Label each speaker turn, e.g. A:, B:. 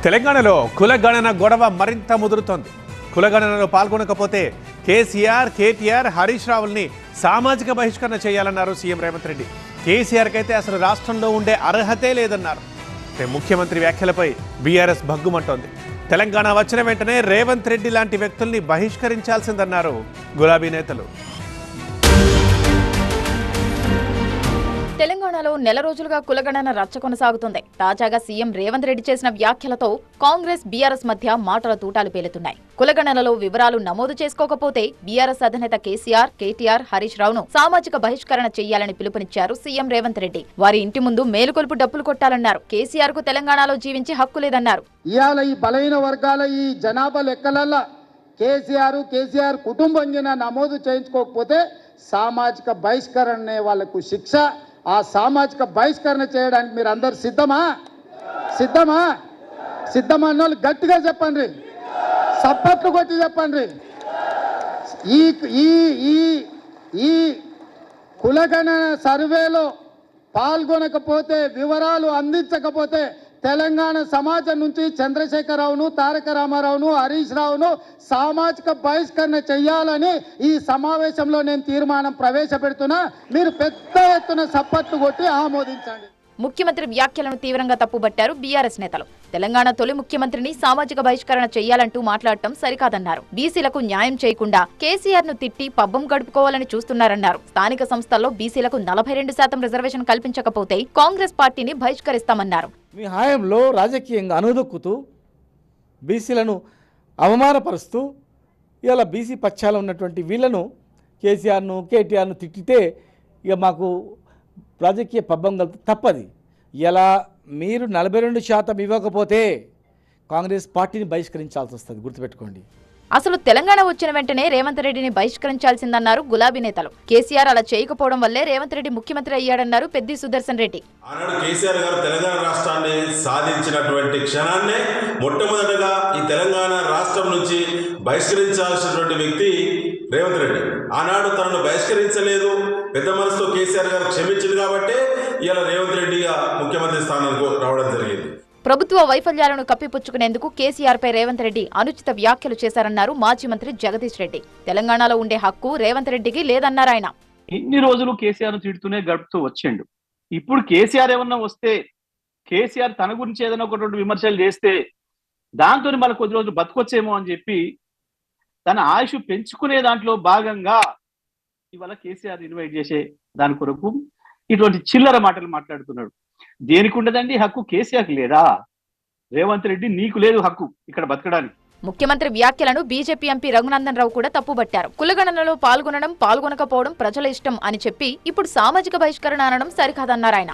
A: తెలంగాణలో కులగణన గొడవ మరింత ముదురుతోంది. కులగణనలో పాల్గొనకపోతే కేసీఆర్, కేటీఆర్, హరీష్ రావుల్ని సామాజిక బహిష్కరణ చేయాలన్నారు సీఎం రేవంత్ రెడ్డి. కేసీఆర్కి అయితే అసలు రాష్ట్రంలో ఉండే అర్హతే లేదన్నారు. ముఖ్యమంత్రి వ్యాఖ్యలపై బీఆర్ఎస్ భగ్గుమంటోంది. తెలంగాణ వచ్చిన వెంటనే రేవంత్ రెడ్డి లాంటి వ్యక్తుల్ని బహిష్కరించాల్సిందన్నారు గులాబీ నేతలు.
B: తెలంగాణలో నెల రోజులుగా కులగణన రచ్చ కొనసాగుతుంది. తాజాగా సీఎం రేవంత్ రెడ్డి చేసిన వ్యాఖ్యలతో కాంగ్రెస్, బీఆర్ఎస్ మధ్య మాటల తూటాలు పేలుతున్నాయి. కులగణనలో వివరాలు నమోదు చేసుకోకపోతే బీఆర్ఎస్ అధినేత కేసీఆర్, కేటీఆర్, హరీష్ రావును సామాజిక బహిష్కరణ చేయాలని పిలుపునిచ్చారు సీఎం రేవంత్ రెడ్డి. వారి ఇంటి ముందు మేలుకొలుపు డప్పులు కొట్టాలన్నారు. కేసీఆర్ కు తెలంగాణలో జీవించే హక్కు లేదన్నారు.
C: ఇవాళ ఈ బలహీన వర్గాల ఈ జనాభా లెక్కలల్ల కేసీఆర్ కుటుంబం నమోదు చేయించుకోకపోతే సామాజిక బహిష్కరణనే వాళ్లకు శిక్ష. ఆ సామాజిక బహిష్కరణ చేయడానికి మీరు అందరు సిద్ధమా అన్న వాళ్ళు గట్టిగా చెప్పండి, సప్పట్లు కొట్టి చెప్పండి. ఈ కులగణన సర్వేలో పాల్గొనకపోతే, వివరాలు అందించకపోతే తెలంగాణ సమాజం నుంచి చంద్రశేఖరరావును, తారక రామారావును, హరీష్ రావును సామాజిక బహిష్కరణ చెయ్యాలని ఈ సమావేశంలో నేను తీర్మానం ప్రవేశపెడుతున్నా. మీరు పెద్ద ఎత్తున సప్పట్లు కొట్టి ఆమోదించండి.
B: ముఖ్యమంత్రి వ్యాఖ్యలను తీవ్రంగా తప్పుబట్టారు బీఆర్ఎస్ నేతలు. తెలంగాణ తొలి ముఖ్యమంత్రిని సామాజిక బహిష్కరణ చేయాలంటూ మాట్లాడటం సరికాదన్నారు. బీసీలకు న్యాయం చేయకుండా కేసీఆర్ ను తిట్టి పబ్బం గడుపుకోవాలని చూస్తున్నారన్నారు. స్థానిక సంస్థల్లో బీసీలకు 42% రిజర్వేషన్ కల్పించకపోతే కాంగ్రెస్ పార్టీని బహిష్కరిస్తామన్నారు.
D: మీ హాయంలో రాజకీయంగా అనుదొక్కుతూ బీసీలను అవమానపరుస్తూ ఇలా బీసీ పక్షాలు ఉన్నటువంటి వీళ్లను కేసీఆర్ను, కేటీఆర్ను తిట్టితే ఇక మాకు రాజకీయ పబ్బం కలిపి తప్పది. ఇలా మీరు 42% ఇవ్వకపోతే కాంగ్రెస్ పార్టీని బహిష్కరించాల్సి వస్తుంది, గుర్తుపెట్టుకోండి.
B: అసలు తెలంగాణ వచ్చిన వెంటనే రేవంత్ రెడ్డిని బహిష్కరించాల్సిందన్నారు గులాబీ నేతలు. కేసీఆర్ అలా చేయకపోవడం వల్లే రేవంత్ రెడ్డి ముఖ్యమంత్రి అయ్యాడన్నారు పెద్ది సుదర్శన్ రెడ్డి.
E: ఆనాడు కేసీఆర్ గారు తెలంగాణ రాష్ట్రాన్ని సాధించినటువంటి క్షణాన్నే మొట్టమొదటగా ఈ తెలంగాణ రాష్ట్రం నుంచి బహిష్కరించాల్సినటువంటి వ్యక్తి రేవంత్ రెడ్డి. ఆనాడు తనను బహిష్కరించలేదు, పెద్ద మనసుతో కేసీఆర్ గారు క్షమించింది కాబట్టి ఇలా రేవంత్ రెడ్డిగా ముఖ్యమంత్రి స్థానానికి రావడం జరిగింది.
B: ప్రభుత్వ వైఫల్యాలను కప్పిపుచ్చుకునేందుకు కేసీఆర్ పై రేవంత్ రెడ్డి అనుచిత వ్యాఖ్యలు చేశారన్నారు మాజీ మంత్రి జగదీష్ రెడ్డి. తెలంగాణలో ఉండే హక్కు రేవంత్ రెడ్డికి లేదన్నారు ఆయన.
F: ఇన్ని రోజులు కేసీఆర్ తిడుతూనే గడుపుతూ వచ్చిండు. ఇప్పుడు కేసీఆర్ ఏమన్నా వస్తే, కేసీఆర్ తన గురించి ఏదైనా ఒకటి విమర్శలు చేస్తే దాంతో మళ్ళీ కొద్ది రోజులు బతకొచ్చేమో అని చెప్పి తన ఆయుష్ పెంచుకునే దాంట్లో భాగంగా ఇవాళ కేసీఆర్ ఇన్వైట్ చేసే దాని కొరకు ఇటువంటి చిల్లర మాటలు మాట్లాడుతున్నాడు. దేనికి ఉండదండి హక్కు? కేసీఆర్కి లేదా? రేవంత్ రెడ్డి నీకు లేదు హక్కు ఇక్కడ బతకడానికి.
B: ముఖ్యమంత్రి వ్యాఖ్యలను బీజేపీ ఎంపీ రఘునందన్ రావు కూడా తప్పుబట్టారు. కులగణనలో పాల్గొనకపోవడం ప్రజల ఇష్టం అని చెప్పి ఇప్పుడు సామాజిక బహిష్కరణ అనడం సరికాదన్నారు ఆయన.